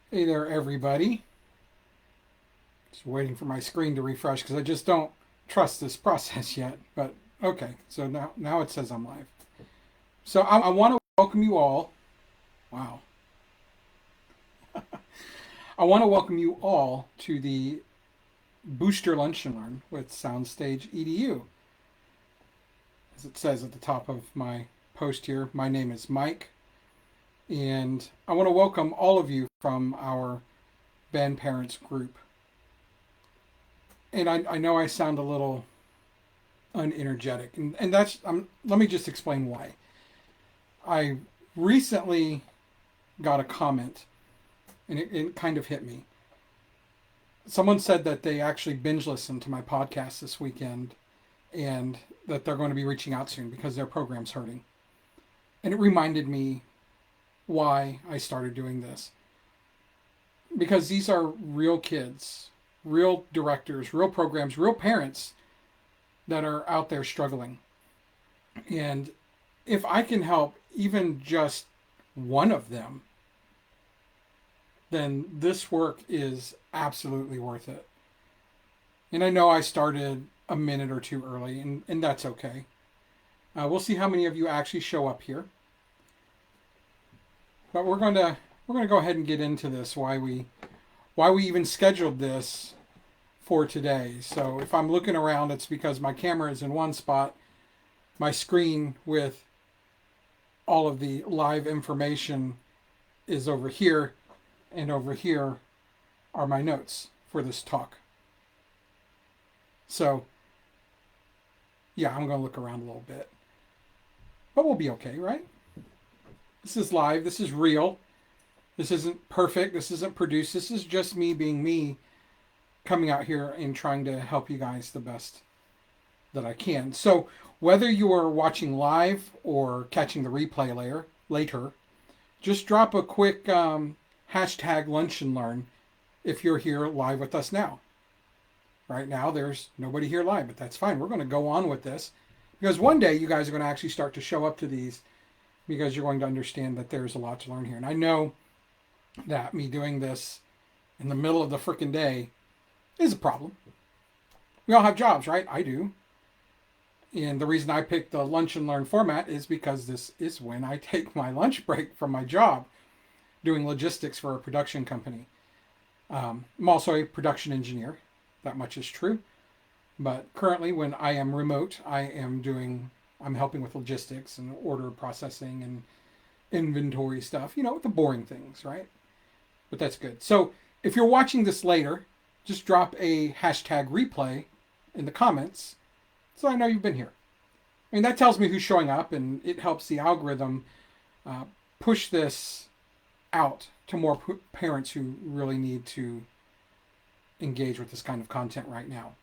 Hey there, everybody. Just waiting for my screen to refresh because I just don't trust this process yet. But okay, so now it says I'm live. So I want to welcome you all. Wow. I want to welcome you all to the Booster Lunch and Learn with Soundstage EDU. As it says at the top of my post here, my name is Mike, and I want to welcome all of you from our band parents group. And I know I sound a little unenergetic, and that's let me just explain why. I recently got a comment, and it kind of hit me. Someone said that they actually binge listened to my podcast this weekend, and that they're going to be reaching out soon because their program's hurting. And it reminded me why I started doing this. Because these are real kids, real directors, real programs, real parents that are out there struggling. And if I can help even just one of them, then this work is absolutely worth it. And I know I started a minute or two early, and that's okay. We'll see how many of you actually show up here. But we're going to go ahead and get into this, why we even scheduled this for today. So if I'm looking around, it's because my camera is in one spot, my screen with all of the live information is over here, and over here are my notes for this talk. So yeah, I'm going to look around a little bit. But we'll be okay, right? This is live. This is real. This isn't perfect. This isn't produced. This is just me being me, coming out here and trying to help you guys the best that I can. So whether you are watching live or catching the replay later, just drop a quick hashtag lunch and learn if you're here live with us now. Right now, there's nobody here live, but that's fine. We're going to go on with this because one day you guys are going to actually start to show up to these because you're going to understand that there's a lot to learn here. And I know that me doing this in the middle of the freaking day is a problem. We all have jobs, right? I do. And the reason I picked the lunch and learn format is because this is when I take my lunch break from my job doing logistics for a production company. I'm also a production engineer. That much is true. But currently, when I am remote, I'm helping with logistics and order processing and inventory stuff, the boring things, right? But that's good. So if you're watching this later, just drop a hashtag replay in the comments so I know you've been here. I mean, that tells me who's showing up, and it helps the algorithm push this out to more parents who really need to engage with this kind of content right now.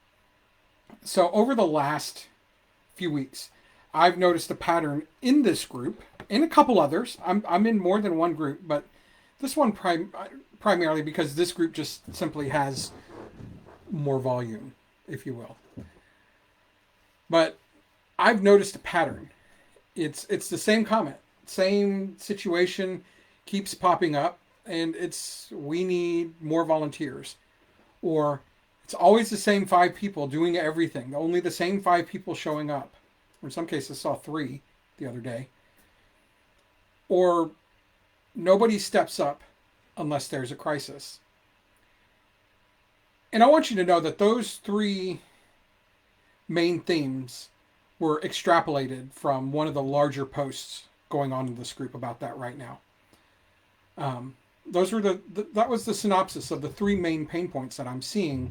So over the last few weeks, I've noticed a pattern in this group, and a couple others. I'm in more than one group, but this one primarily because this group just simply has more volume, if you will. But I've noticed a pattern. It's the same comment, same situation keeps popping up, and it's we need more volunteers. Or it's always the same 5 people doing everything, only the same 5 people showing up. Or in some cases, I saw 3 the other day. Or nobody steps up unless there's a crisis. And I want you to know that those 3 main themes were extrapolated from one of the larger posts going on in this group about that right now. Those were that was the synopsis of the 3 main pain points that I'm seeing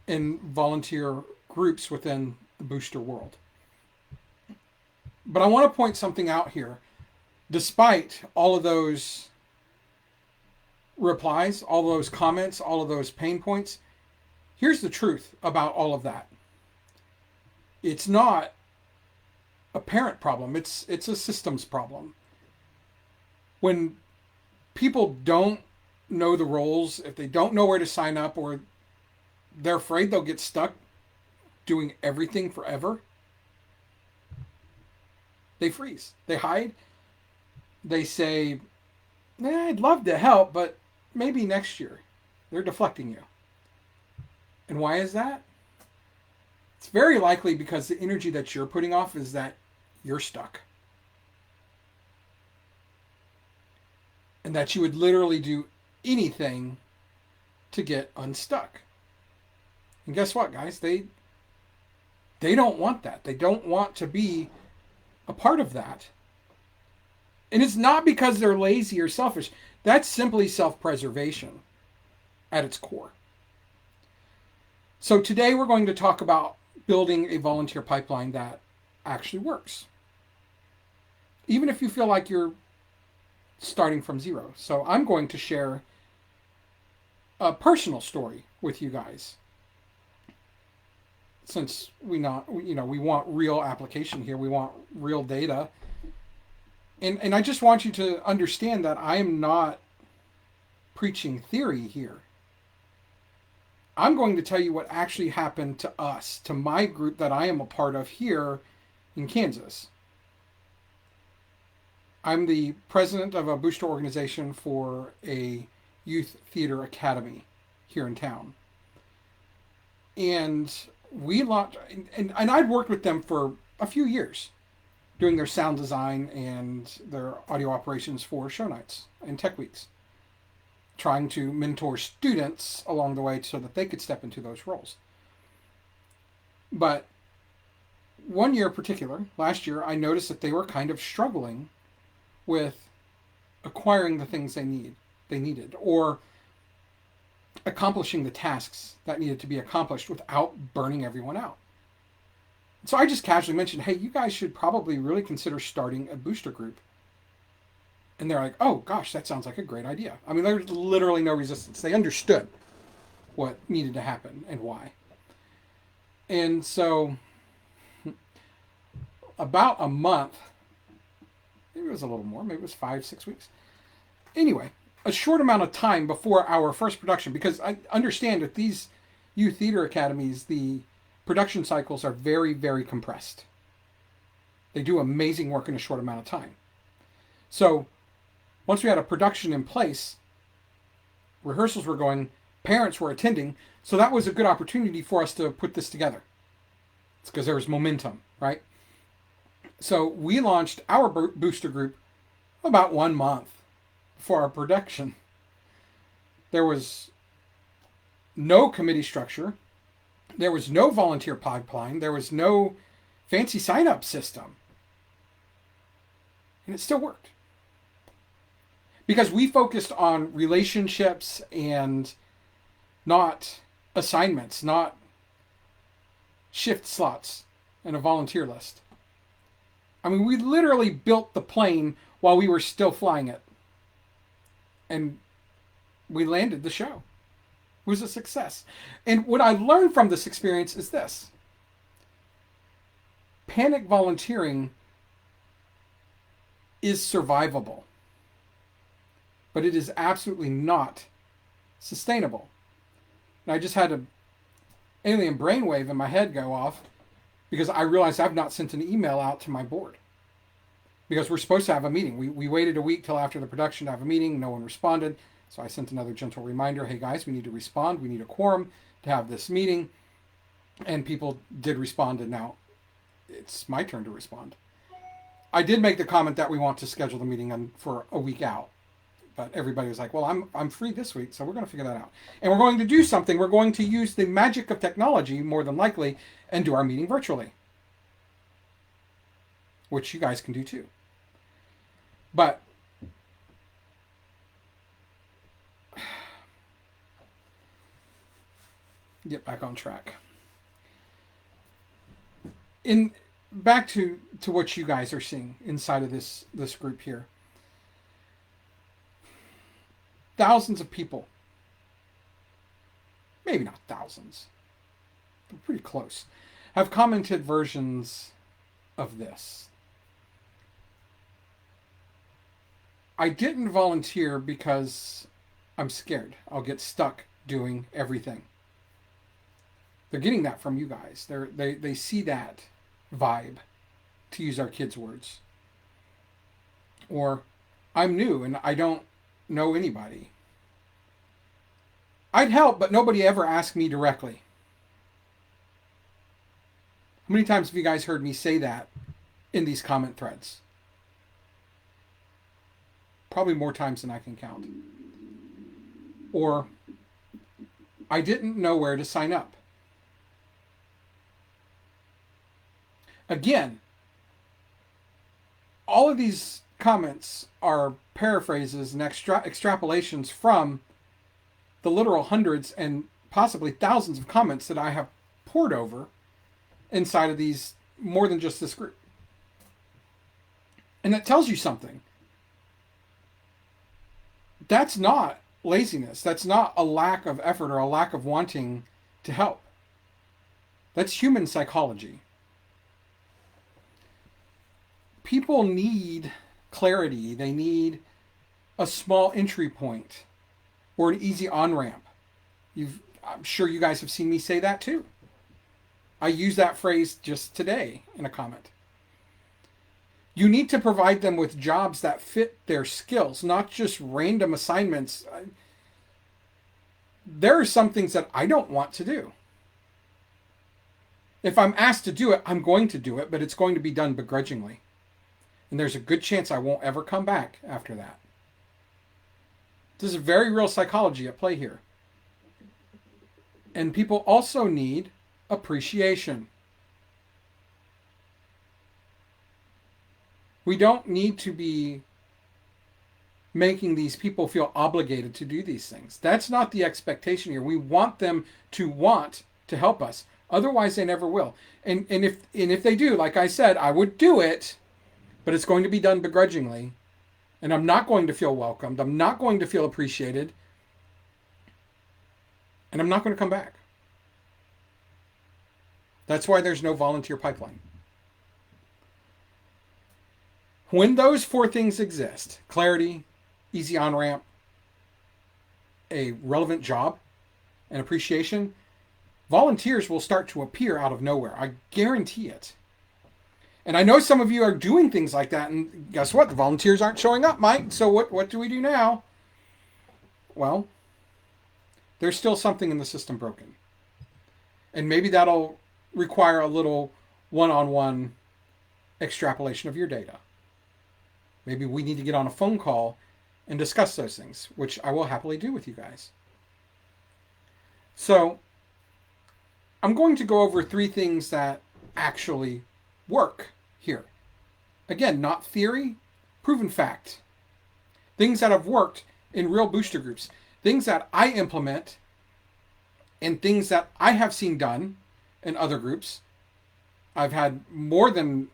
in volunteer groups within the booster world. But I want to point something out here. Despite all of those replies, all of those comments, all of those pain points, here's the truth about all of that. It's not a parent problem. It's a systems problem. When people don't know the roles, if they don't know where to sign up, or they're afraid they'll get stuck doing everything forever, they freeze. They hide. They say, I'd love to help, but maybe next year. They're deflecting you. And why is that? It's very likely because the energy that you're putting off is that you're stuck. And that you would literally do anything to get unstuck. And guess what, guys? They don't want that. They don't want to be a part of that. And it's not because they're lazy or selfish. That's simply self-preservation at its core. So today we're going to talk about building a volunteer pipeline that actually works. Even if you feel like you're starting from zero. So I'm going to share a personal story with you guys. Since we want real application here, we want real data. And I just want you to understand that I am not preaching theory here. I'm going to tell you what actually happened to us, to my group that I am a part of here in Kansas. I'm the president of a booster organization for a youth theater academy here in town. And we launched, and I'd worked with them for a few years, doing their sound design and their audio operations for show nights and tech weeks, trying to mentor students along the way so that they could step into those roles. But one year in particular, last year, I noticed that they were kind of struggling with acquiring the things they needed, or accomplishing the tasks that needed to be accomplished without burning everyone out. So I just casually mentioned, hey, you guys should probably really consider starting a booster group. And they're like, oh gosh, that sounds like a great idea. I mean, there's literally no resistance. They understood what needed to happen and why. And so about a month, maybe it was a little more, maybe it was 5-6 weeks. Anyway, a short amount of time before our first production, because I understand that these youth theater academies, the production cycles are very, very compressed. They do amazing work in a short amount of time. So once we had a production in place, rehearsals were going, parents were attending, so that was a good opportunity for us to put this together. It's because there was momentum, right? So we launched our booster group about 1 month before our production. There was no committee structure. There was no volunteer pipeline. There was no fancy sign-up system. And it still worked. Because we focused on relationships and not assignments, not shift slots and a volunteer list. I mean, we literally built the plane while we were still flying it. And we landed the show. It was a success. And what I learned from this experience is this. Panic volunteering is survivable. But it is absolutely not sustainable. And I just had an alien brainwave in my head go off because I realized I've not sent an email out to my board. Because we're supposed to have a meeting. We waited a week till after the production to have a meeting. No one responded. So I sent another gentle reminder, hey guys, we need to respond. We need a quorum to have this meeting. And people did respond, and now it's my turn to respond. I did make the comment that we want to schedule the meeting for a week out. But everybody was like, well, I'm free this week, so we're going to figure that out. And we're going to do something. We're going to use the magic of technology, more than likely, and do our meeting virtually. Which you guys can do too. But get back on track. Back to what you guys are seeing inside of this group here. Thousands of people, maybe not thousands, but pretty close, have commented versions of this. I didn't volunteer because I'm scared I'll get stuck doing everything. They're getting that from you guys. They see that vibe, to use our kids' words. Or, I'm new and I don't know anybody. I'd help, but nobody ever asked me directly. How many times have you guys heard me say that in these comment threads? Probably more times than I can count. Or, I didn't know where to sign up. Again, all of these comments are paraphrases and extrapolations from the literal hundreds and possibly thousands of comments that I have poured over inside of these, more than just this group. And that tells you something. That's not laziness. That's not a lack of effort or a lack of wanting to help. That's human psychology. People need clarity. They need a small entry point or an easy on-ramp. I'm sure you guys have seen me say that too. I used that phrase just today in a comment. You need to provide them with jobs that fit their skills, not just random assignments. There are some things that I don't want to do. If I'm asked to do it, I'm going to do it, but it's going to be done begrudgingly. And there's a good chance I won't ever come back after that. This is very real psychology at play here. And people also need appreciation. We don't need to be making these people feel obligated to do these things. That's not the expectation here. We want them to want to help us. Otherwise, they never will. And if they do, like I said, I would do it, but it's going to be done begrudgingly. And I'm not going to feel welcomed. I'm not going to feel appreciated. And I'm not going to come back. That's why there's no volunteer pipeline. When those four things exist, clarity, easy on-ramp, a relevant job, and appreciation, volunteers will start to appear out of nowhere. I guarantee it. And I know some of you are doing things like that, and guess what? The volunteers aren't showing up, Mike. So what do we do now? Well, there's still something in the system broken. And maybe that'll require a little one-on-one extrapolation of your data. Maybe we need to get on a phone call and discuss those things, which I will happily do with you guys. So I'm going to go over 3 things that actually work here. Again, not theory, proven fact. Things that have worked in real booster groups. Things that I implement and things that I have seen done in other groups. I've had more than,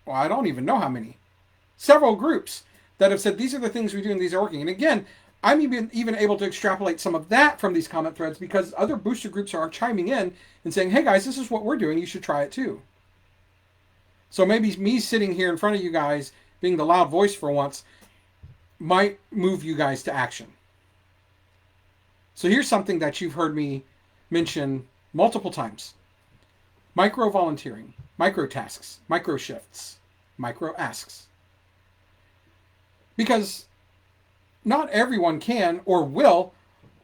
well, I don't even know how many. Several groups that have said, these are the things we do and these are working. And again, I'm even able to extrapolate some of that from these comment threads because other booster groups are chiming in and saying, hey guys, this is what we're doing. You should try it too. So maybe me sitting here in front of you guys, being the loud voice for once, might move you guys to action. So here's something that you've heard me mention multiple times. Micro volunteering, micro tasks, micro shifts, micro asks. Because not everyone can or will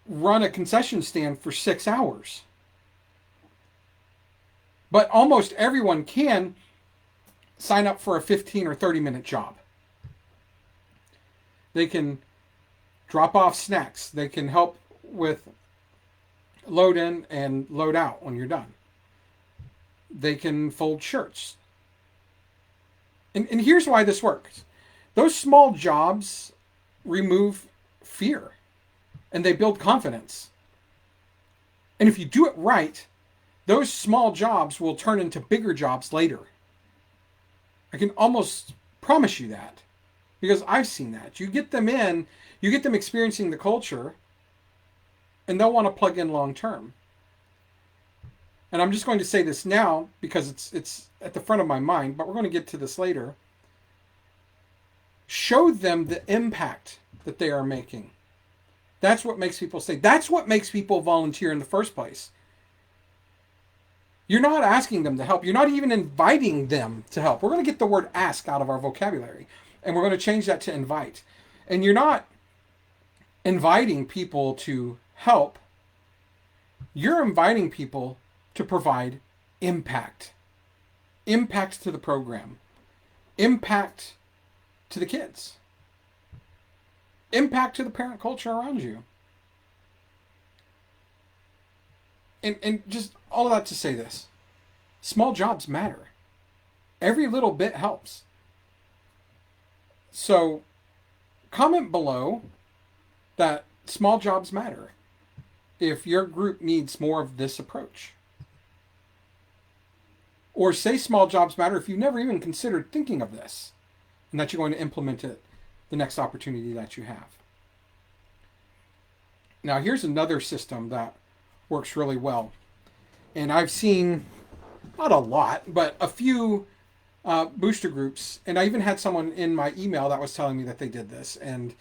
run a concession stand for 6 hours. But almost everyone can sign up for a 15 or 30-minute job. They can drop off snacks. They can help with load in and load out when you're done. They can fold shirts. And here's why this works. Those small jobs remove fear and they build confidence. And if you do it right, those small jobs will turn into bigger jobs later. I can almost promise you that because I've seen that. You get them in, you get them experiencing the culture, and they'll want to plug in long term. And I'm just going to say this now because it's at the front of my mind, but we're going to get to this later. Show them the impact that they are making. That's what makes people stay. That's what makes people volunteer in the first place. You're not asking them to help. You're not even inviting them to help. We're going to get the word ask out of our vocabulary, and we're going to change that to invite. And you're not inviting people to help, you're inviting people to provide impact. Impact to the program. Impact to the kids. Impact to the parent culture around you. And just all of that to say this. Small jobs matter. Every little bit helps. So comment below that small jobs matter if your group needs more of this approach. Or say small jobs matter if you've never even considered thinking of this and that you're going to implement it the next opportunity that you have. Now here's another system that works really well. And I've seen, not a lot, but a few booster groups, and I even had someone in my email that was telling me that they did this, and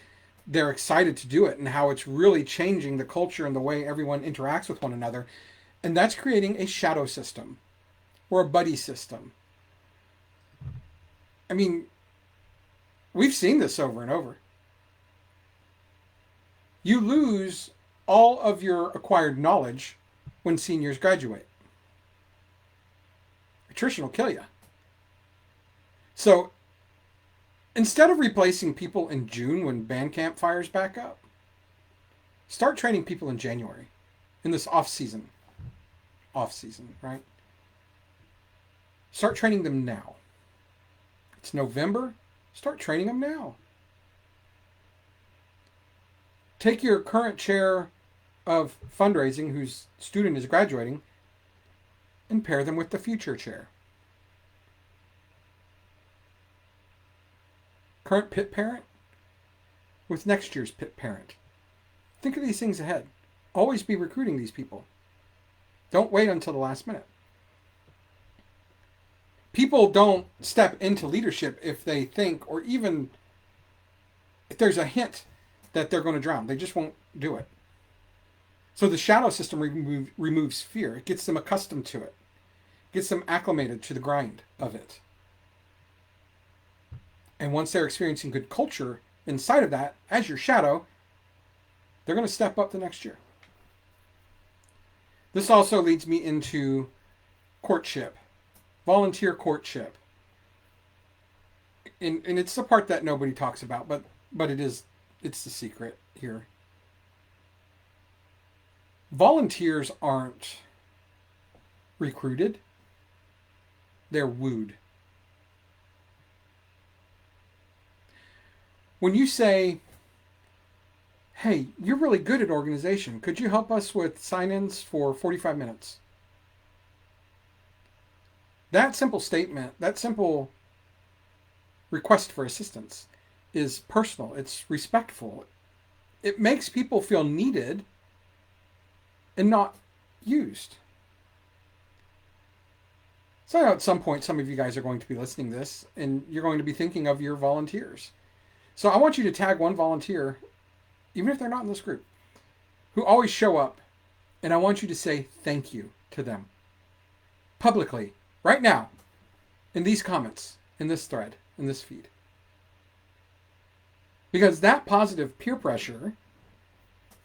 they're excited to do it, and how it's really changing the culture and the way everyone interacts with one another. And that's creating a shadow system or a buddy system. I mean, we've seen this over and over. You lose all of your acquired knowledge when seniors graduate. Attrition will kill you. So instead of replacing people in June when band camp fires back up, start training people in January, in this off season, right? Start training them now. It's November. Start training them now. Take your current chair of fundraising whose student is graduating and pair them with the future chair. Current pit parent with next year's pit parent. Think of these things ahead. Always be recruiting these people. Don't wait until the last minute. People don't step into leadership if they think, or even if there's a hint that they're going to drown. They just won't do it. So the shadow system removes fear. It gets them accustomed to it. Gets them acclimated to the grind of it. And once they're experiencing good culture inside of that, as your shadow, they're going to step up the next year. This also leads me into courtship. Volunteer courtship. And it's the part that nobody talks about, but it's the secret here. Volunteers aren't recruited. They're wooed. When you say, hey, you're really good at organization. Could you help us with sign-ins for 45 minutes? That simple statement, that simple request for assistance is personal. It's respectful. It makes people feel needed and not used. So I know at some point some of you guys are going to be listening to this and you're going to be thinking of your volunteers. So I want you to tag one volunteer, even if they're not in this group, who always show up, and I want you to say thank you to them. Publicly, right now, in these comments, in this thread, in this feed. Because that positive peer pressure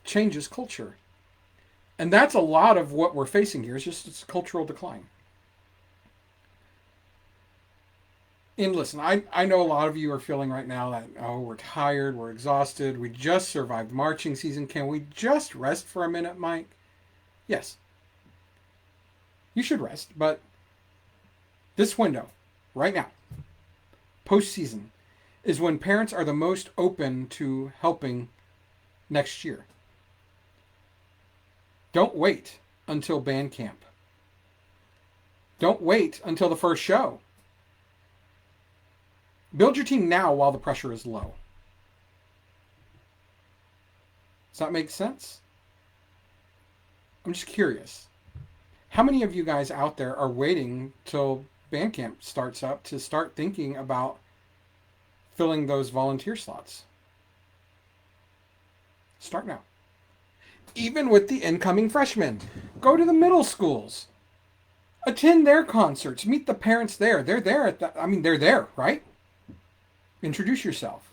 changes culture. And that's a lot of what we're facing here, is just it's cultural decline. And listen, I know a lot of you are feeling right now that, oh, we're tired, we're exhausted, we just survived marching season. Can we just rest for a minute, Mike? Yes. You should rest, but this window, right now, post-season, is when parents are the most open to helping next year. Don't wait until band camp. Don't wait until the first show. Build your team now while the pressure is low. Does that make sense? I'm just curious. How many of you guys out there are waiting till band camp starts up to start thinking about filling those volunteer slots? Start now. Even with the incoming freshmen, go to the middle schools. Attend their concerts. Meet the parents there. They're there they're there, right? Introduce yourself.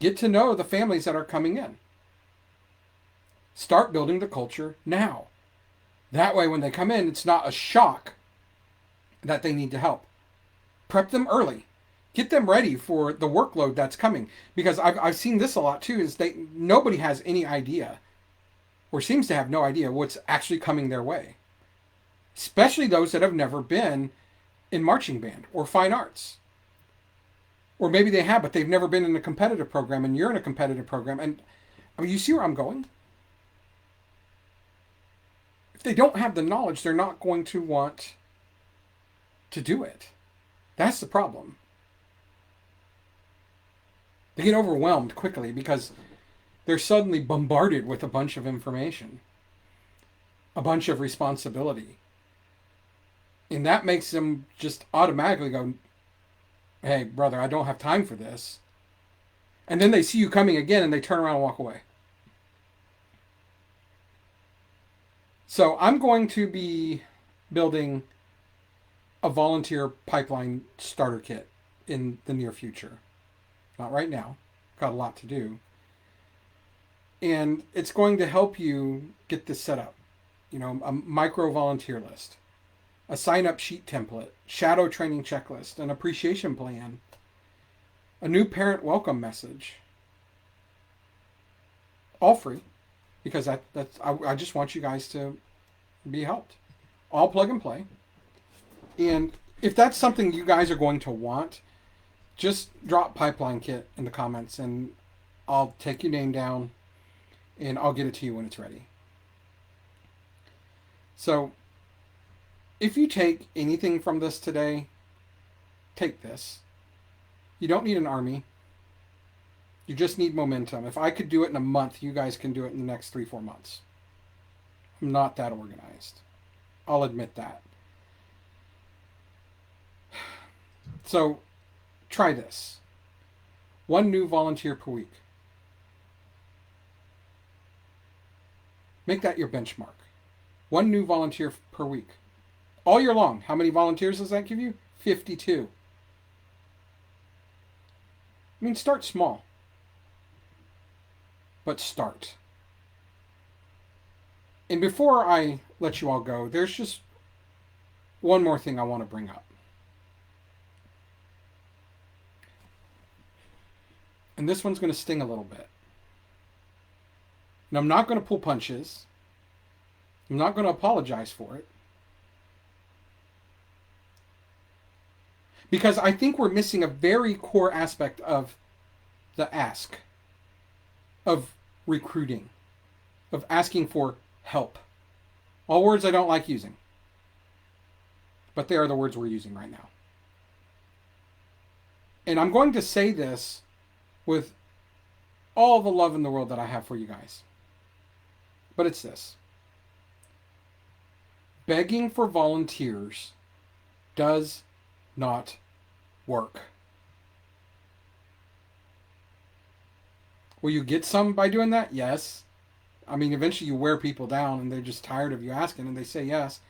Get to know the families that are coming in. Start building the culture now. That way, when they come in, it's not a shock that they need to help. Prep them early. Get them ready for the workload that's coming. Because I've seen this a lot too, is nobody has any idea, or seems to have no idea, what's actually coming their way. Especially those that have never been in marching band or fine arts. Or maybe they have, but they've never been in a competitive program, and you're in a competitive program. And I mean, you see where I'm going? If they don't have the knowledge, they're not going to want to do it. That's the problem. They get overwhelmed quickly because they're suddenly bombarded with a bunch of information, a bunch of responsibility. And that makes them just automatically go, hey, brother, I don't have time for this. And then they see you coming again and they turn around and walk away. So I'm going to be building a volunteer pipeline starter kit in the near future. Not right now. Got a lot to do. And it's going to help you get this set up. You know, a micro volunteer list, a sign-up sheet template, shadow training checklist, an appreciation plan, a new parent welcome message. All free, because I just want you guys to be helped. All plug and play. And if that's something you guys are going to want, just drop Pipeline Kit in the comments and I'll take your name down and I'll get it to you when it's ready. So if you take anything from this today, take this. You don't need an army. You just need momentum. If I could do it in a month, you guys can do it in the next 3-4 months. I'm not that organized. I'll admit that. So try this. 1 new volunteer per week. Make that your benchmark. 1 new volunteer per week. All year long. How many volunteers does that give you? 52. I mean, start small. But start. And before I let you all go, there's just one more thing I want to bring up. And this one's going to sting a little bit. And I'm not going to pull punches. I'm not going to apologize for it. Because I think we're missing a very core aspect of the ask, of recruiting, of asking for help. All words I don't like using. But they are the words we're using right now. And I'm going to say this with all the love in the world that I have for you guys. But it's this. Begging for volunteers does not work. Will you get some by doing that? Yes. I mean, eventually you wear people down and they're just tired of you asking and they say yes.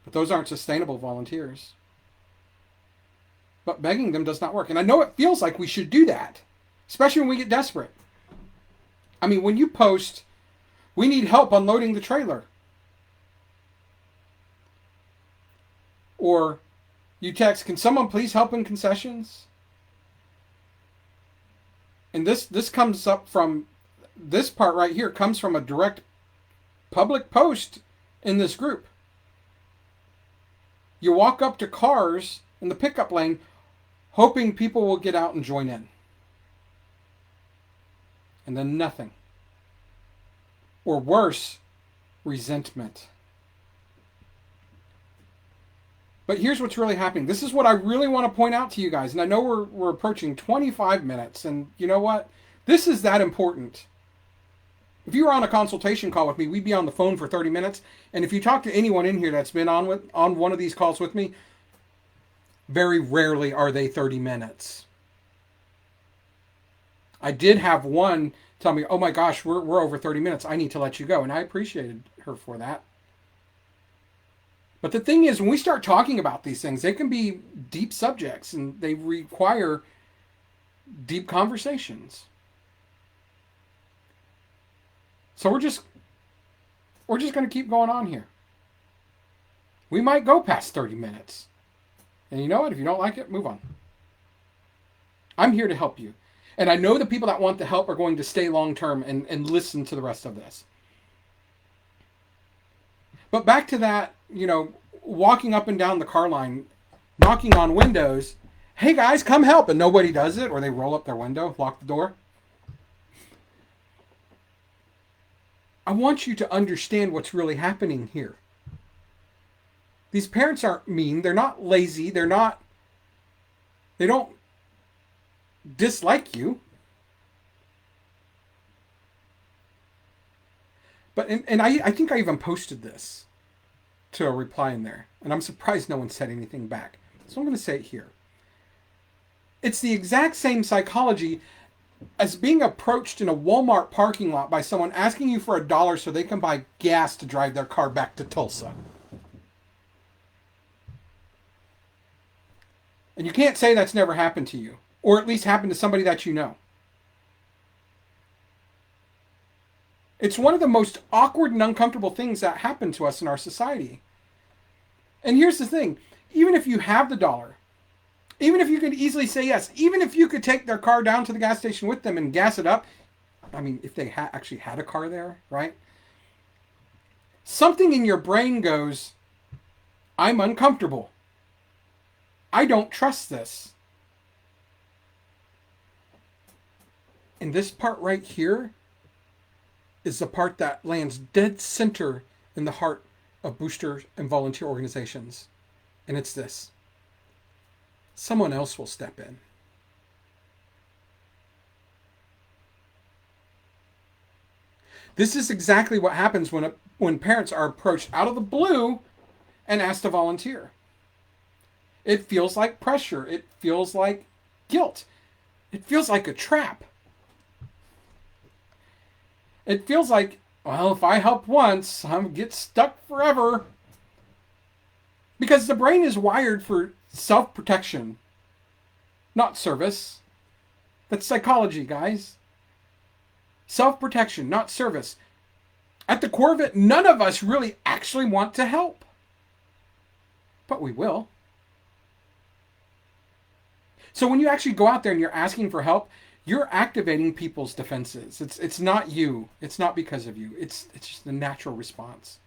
But those aren't sustainable volunteers. But begging them does not work. And I know it feels like we should do that, especially when we get desperate. I mean, when you post, we need help unloading the trailer. Or you text, can someone please help in concessions? And this comes up from, this part right here comes from a direct public post in this group. You walk up to cars in the pickup lane hoping people will get out and join in. And then nothing. Or worse, resentment. But here's what's really happening. This is what I really want to point out to you guys. And I know we're approaching 25 minutes. And you know what? This is that important. If you were on a consultation call with me, we'd be on the phone for 30 minutes. And if you talk to anyone in here that's been on one of these calls with me, very rarely are they 30 minutes. I did have one tell me, oh my gosh, we're over 30 minutes. I need to let you go. And I appreciated her for that. But the thing is, when we start talking about these things, they can be deep subjects and they require deep conversations. So we're just we're just going to keep going on here. We might go past 30 minutes. And you know what? If you don't like it, move on. I'm here to help you. And I know the people that want the help are going to stay long term and listen to the rest of this. But back to that, walking up and down the car line, knocking on windows. Hey guys, come help. And nobody does it, or they roll up their window, lock the door. I want you to understand what's really happening here. These parents aren't mean. They're not lazy. They don't dislike you. But, and I think I even posted this to a reply in there. And I'm surprised no one said anything back. So I'm going to say it here. It's the exact same psychology as being approached in a Walmart parking lot by someone asking you for $1 so they can buy gas to drive their car back to Tulsa. And you can't say that's never happened to you, or at least happened to somebody that you know. It's one of the most awkward and uncomfortable things that happen to us in our society. And here's the thing, even if you have the dollar, even if you could easily say yes, even if you could take their car down to the gas station with them and gas it up, I mean, if they actually had a car there, right? Something in your brain goes, I'm uncomfortable. I don't trust this. And this part right here is the part that lands dead center in the heart of booster and volunteer organizations. And it's this. Someone else will step in. This is exactly what happens when parents are approached out of the blue and asked to volunteer. It feels like pressure. It feels like guilt. It feels like a trap. It feels like, well, if I help once, I'm get stuck forever. Because the brain is wired for self-protection, not service. That's psychology, guys. Self-protection, not service. At the core of it, none of us really actually want to help. But we will. So when you actually go out there and you're asking for help, you're activating people's defenses. It's not you. It's not because of you. It's just a natural response.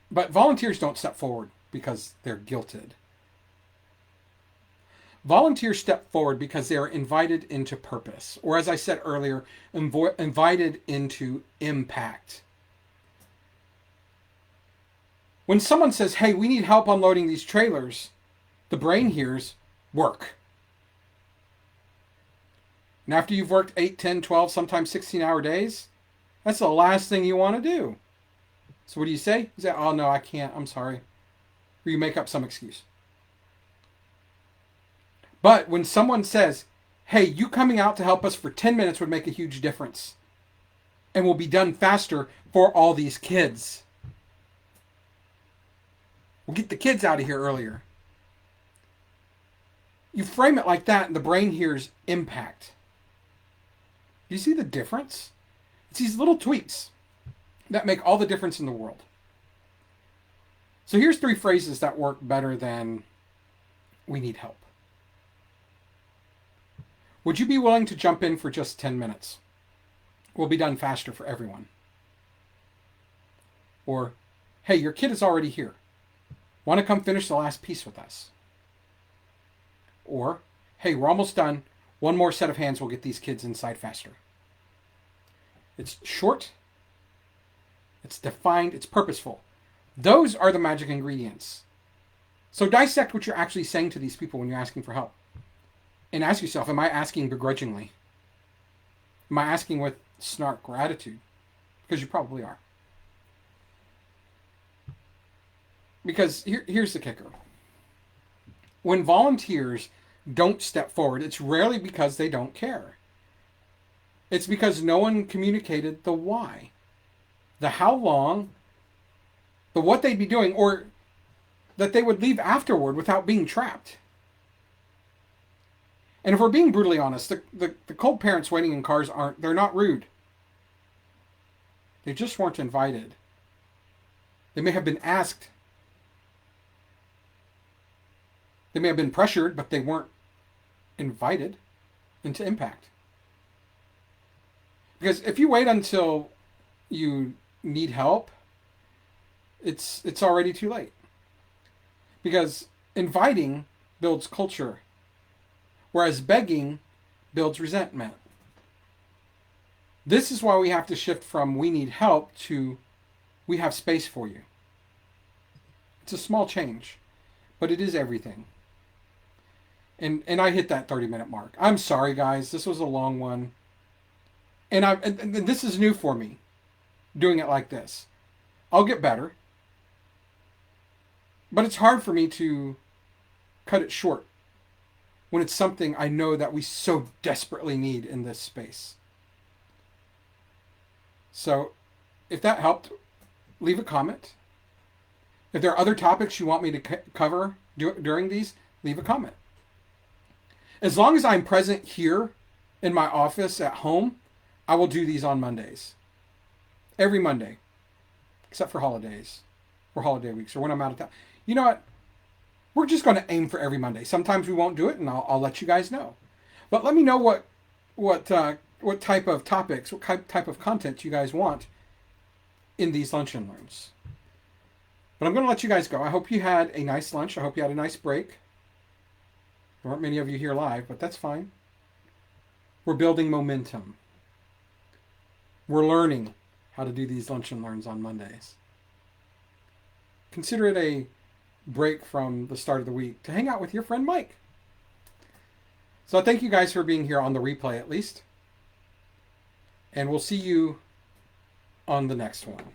But volunteers don't step forward because they're guilted. Volunteers step forward because they are invited into purpose, or as I said earlier, invited into impact. When someone says, hey, we need help unloading these trailers, the brain hears work. And after you've worked 8, 10, 12, sometimes 16-hour days, that's the last thing you want to do. So what do you say? You say, oh no, I can't, I'm sorry. Or you make up some excuse. But when someone says, hey, you coming out to help us for 10 minutes would make a huge difference. And will be done faster for all these kids. We'll get the kids out of here earlier. You frame it like that and the brain hears impact. Do you see the difference? It's these little tweaks that make all the difference in the world. So here's 3 phrases that work better than we need help. Would you be willing to jump in for just 10 minutes? We'll be done faster for everyone. Or, hey, your kid is already here. Want to come finish the last piece with us? Or, hey, we're almost done. One more set of hands will get these kids inside faster. It's short, it's defined, it's purposeful. Those are the magic ingredients. So dissect what you're actually saying to these people when you're asking for help. And ask yourself, am I asking begrudgingly? Am I asking with snark or attitude? Because you probably are. Because here's the kicker. When volunteers don't step forward, it's rarely because they don't care. It's because no one communicated the why, the how long, the what they'd be doing, or that they would leave afterward without being trapped. And if we're being brutally honest, the cold parents waiting in cars they're not rude. They just weren't invited. They may have been asked. They may have been pressured, but they weren't invited into impact. Because if you wait until you need help, it's already too late. Because inviting builds culture, whereas begging builds resentment. This is why we have to shift from we need help to we have space for you. It's a small change, but it is everything. And I hit that 30-minute mark. I'm sorry, guys. This was a long one. And this is new for me, doing it like this. I'll get better. But it's hard for me to cut it short when it's something I know that we so desperately need in this space. So if that helped, leave a comment. If there are other topics you want me to cover during these, leave a comment. As long as I'm present here in my office at home, I will do these on Mondays. Every Monday. Except for holidays. Or holiday weeks. Or when I'm out of town. You know what? We're just going to aim for every Monday. Sometimes we won't do it, and I'll let you guys know. But let me know what type of topics, what type of content you guys want in these lunch and learns. But I'm going to let you guys go. I hope you had a nice lunch. I hope you had a nice break. There aren't many of you here live, but that's fine. We're building momentum. We're learning how to do these lunch and learns on Mondays. Consider it a break from the start of the week to hang out with your friend Mike. So thank you guys for being here on the replay at least. And we'll see you on the next one.